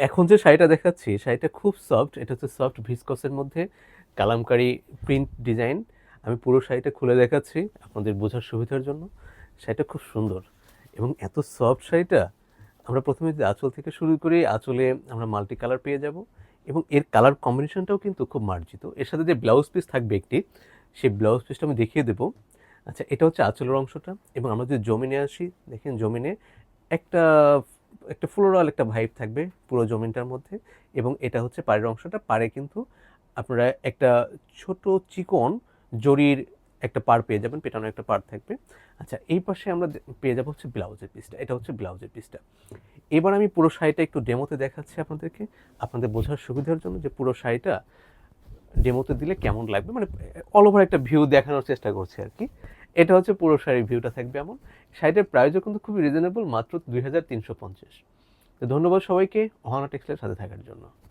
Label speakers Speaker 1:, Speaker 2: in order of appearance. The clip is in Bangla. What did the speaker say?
Speaker 1: এখন যে শাড়িটা দেখাচ্ছি শাড়িটা খুব সফট, এটা হচ্ছে সফট ভিসকসের মধ্যে কালামকারী প্রিন্ট ডিজাইন। আমি পুরো শাড়িটা খুলে দেখাচ্ছি আপনাদের বোঝার সুবিধার জন্য। শাড়িটা খুব সুন্দর এবং এত সফট শাড়িটা। আমরা প্রথমে যদি আঁচল থেকে শুরু করি, আঁচলে আমরা মাল্টি কালার পেয়ে যাব এবং এর কালার কম্বিনেশনটাও কিন্তু খুব মার্জিত। এর সাথে যে ব্লাউজ পিস থাকবে একটি, সেই ব্লাউজ পিসটা আমি দেখিয়ে দেবো। আচ্ছা, এটা হচ্ছে আঁচলের অংশটা এবং আমরা যদি জমিনে আসি, দেখেন জমিনে একটা একটা ফ্লোরাল একটা ভাইব থাকবে পুরো জমিনটার মধ্যে। এবং এটা হচ্ছে পাড়ের অংশটা। পাড়ে কিন্তু আপনারা একটা ছোট চিকন জরির একটা পাড় পেয়ে যাবেন, পেটানো একটা পাড় থাকবে। আচ্ছা, এই পাশে আমরা পেয়ে যাবো হচ্ছে ব্লাউজের পিসটা। এটা হচ্ছে ব্লাউজের পিসটা। এবার আমি পুরো শাড়িটা একটু ডেমোতে দেখাচ্ছি আপনাদেরকে, আপনাদের বোঝার সুবিধার জন্য, যে পুরো শাড়িটা ডেমোতে দিলে কেমন লাগবে, মানে অল ওভার একটা ভিউ দেখানোর চেষ্টা করছি আর কি। এটা হচ্ছে পুরো শাড়ির ভিউটা থাকবে এমন। শাড়িটার প্রাইসও কিন্তু খুবই রিজনেবল, মাত্র 2350। তো ধন্যবাদ সবাইকে অহনা টেক্সটাইলের সাথে থাকার জন্য।